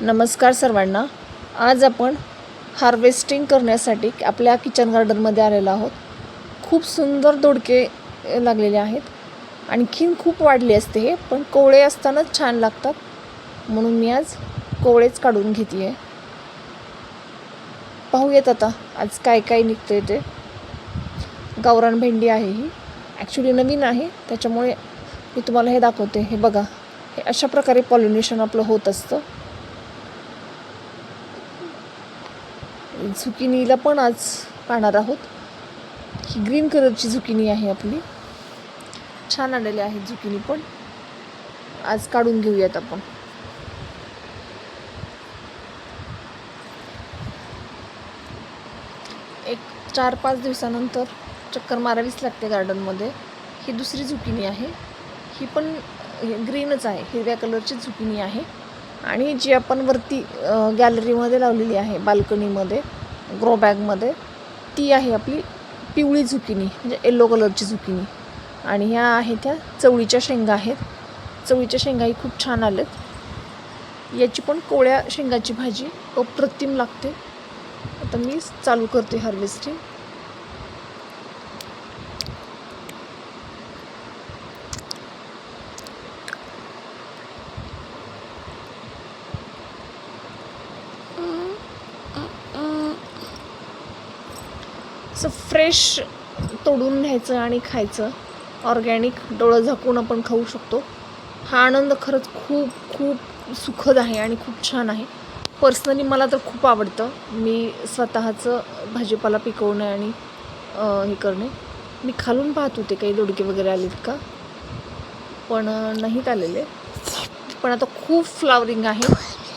नमस्कार सर्वांना. आज आपण हार्वेस्टिंग करण्यासाठी आपल्या किचन गार्डनमध्ये आलेलो आहोत. खूप सुंदर दोडके लागलेले आहेत. आणखीन खूप वाढले असते हे, पण कोवळे असतानाच छान लागतात, म्हणून मी आज कोवळेच काढून घेते आहे. पाहूयात आता आज काय काय निघतंय ते. गावरान भेंडी आहे ही, ॲक्च्युली नवीन आहे, त्याच्यामुळे मी तुम्हाला हे दाखवते. हे बघा, हे अशा प्रकारे पॉलिनेशन आपलं होत असतं. झुकिनीला पण आज पाहणार आहोत. ही ग्रीन कलरची झुकिनी आहे आपली. छान आलेली आहे झुकिनी, पण आज काढून घेऊयात आपण. एक 4-5 दिवसानंतर चक्कर मारावीच लागते गार्डनमध्ये. ही दुसरी झुकिनी आहे, ही पण ग्रीनच आहे, हिरव्या कलरची झुकिनी आहे. आणि जी आपण वरती गॅलरीमध्ये लावलेली आहे, बाल्कनीमध्ये, ग्रो बॅगमध्ये, ती आहे आपली पिवळी झुकिनी, म्हणजे येलो कलरची झुकिनी. आणि ह्या आहेत त्या चवळीच्या शेंगा आहेत. चवळीच्या शेंगाही खूप छान आलेत. याची पण कोवळ्या शेंगाची भाजी अप्रतिम लागते. आता मी चालू करते हार्वेस्टिंग. असं फ्रेश तोडून न्यायचं आणि खायचं. ऑर्गॅनिक डोळं झाकून आपण खाऊ शकतो. हा आनंद खरंच खूप खूप सुखद आहे आणि खूप छान आहे. पर्सनली मला तर खूप आवडतं. मी स्वतःचं भाजीपाला पिकवणे आणि हे करणे. मी खालून पाहत होते काही दोडके वगैरे आलेत का, पण नाहीत आलेले. पण आता खूप फ्लावरिंग आहे.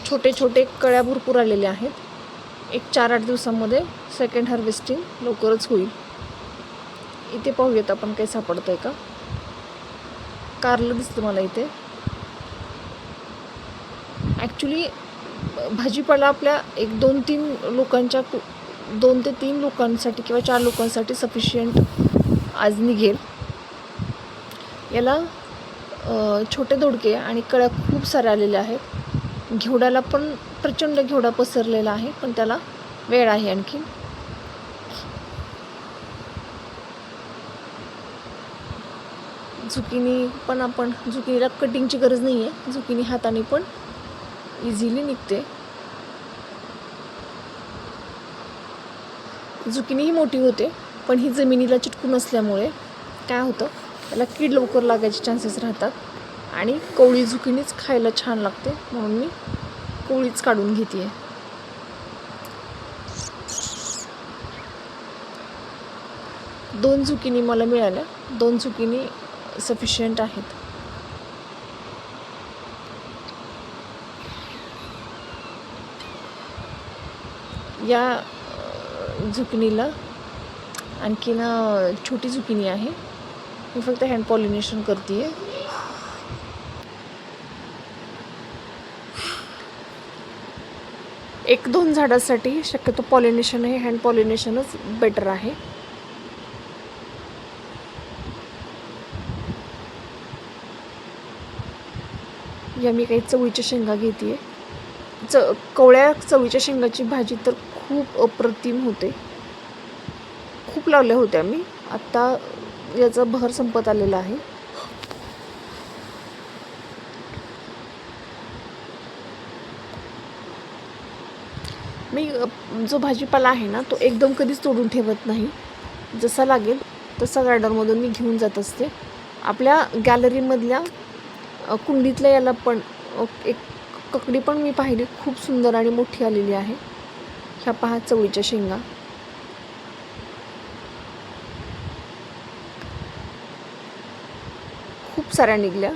छोटे छोटे कळ्या भरपूर आलेल्या आहेत. एक 4-8 दिवसामध्ये सेकंड हार्वेस्टिंग लवकरच होईल. इथे पाहूयात आपण काही सापडतंय का. कारलं दिसतं मला इथे. ॲक्च्युली भाजीपाला आपल्या 1-2-3 लोकांच्या 2 ते 3 लोकांसाठी किंवा 4 लोकांसाठी सफिशियंट आज निघेल. याला छोटे दोडके आणि कळ्या खूप साऱ्या आलेल्या आहेत. घेवड्याला पण प्रचंड घेवडा पसरलेला आहे, पण त्याला वेळ आहे आणखी. झुकिनी पण आपण, झुकिनीला कटिंगची गरज नाही आहे. झुकिनी हाताने पण इझिली निघते. झुकिनी ही मोठी होते, पण ही जमिनीला चिटकून असल्यामुळे काय होतं, त्याला कीड लवकर लागायचे चान्सेस राहतात. आणि कोवळी झुकिनीच खायला छान लागते, म्हणून मी कोवळीच काढून घेते आहे. दोन झुकिनी मला मिळाल्या. 2 झुकिनी सफिशियंट आहेत. या झुकिनीला आणखीन छोटी झुकिनी आहे. मी फक्त हँड पॉलिनेशन करते आहे. एक 2 झाडासाठी शक्यतो पॉलिनेशन हे हँड पॉलिनेशनच बेटर आहे. या मी काही चवळीच्या शेंगा घेते आहे. कोवळ्या चवळीच्या शेंगाची भाजी तर खूप अप्रतिम होते. खूप लावल्या होत्या मी. आत्ता याचा बहर संपत आलेला आहे. मी जो भाजीपाला आहे ना, तो एकदम कधीच तोडून ठेवत नाही. जसा लागेल तसा गार्डनमधून मी घेऊन जात असते. आपल्या गॅलरीमधल्या कुंडीतल्या याला पण एक ककडी पण मी पाहिली, खूप सुंदर आणि मोठी आलेली आहे. ह्या पहा चवळीच्या शेंगा. खूप साऱ्या निघल्या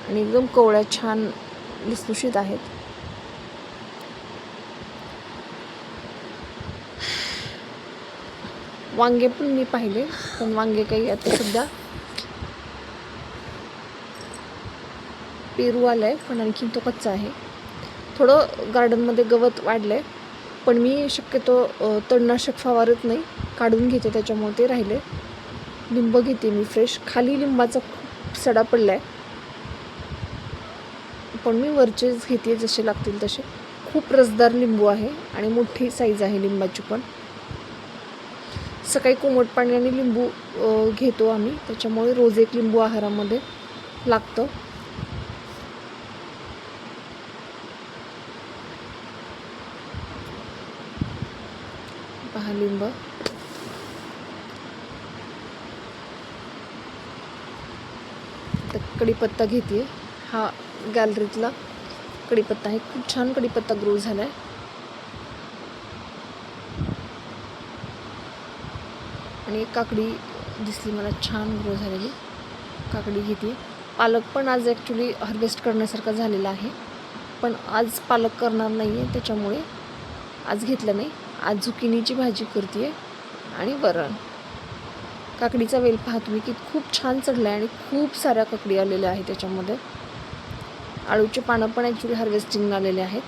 आणि एकदम कोवळ्या छान लुसलुशीत आहेत. वांगे पण मी पाहिले, पण वांगे काही आता सध्या पेरू आलं आहे, पण आणखीन तो कच्चा आहे. थोडं गार्डनमध्ये गवत वाढलं आहे, पण मी शक्यतो तणनाशक फवारत नाही, काढून घेते, त्याच्यामुळे ते राहिले. लिंब घेते मी फ्रेश. खाली लिंबाचा खूप सडा पडला आहे, पण मी वरचेच घेते जसे लागतील तसे. खूप रसदार लिंबू आहे आणि मोठी साईज आहे लिंबाची पण. सकाळी कोमट पाणी आणि लिंबू घेतो आम्ही, त्याच्यामुळे रोज एक लिंबू आहारामध्ये लागतं. पहा लिंब. तर कढीपत्ता घेते. हा गॅलरीतला कढीपत्ता आहे. खूप छान कढीपत्ता ग्रो झाला आहे. आणि एक काकडी दिसली मला छान ग्रो झालेली, काकडी घेते. पालक पण आज ॲक्च्युली हार्वेस्ट करण्यासारखा झालेला आहे, पण आज पालक करणार नाही आहे, त्याच्यामुळे आज घेतलं नाही. आज झुकिनीची भाजी करते आहे आणि वरण. काकडीचा वेल पाहा तुम्ही की खूप छान चढला आहे आणि खूप साऱ्या काकडी आलेल्या आहेत त्याच्यामध्ये. आळूचे पानं पण ॲक्च्युली हार्वेस्टिंग आलेले आहेत.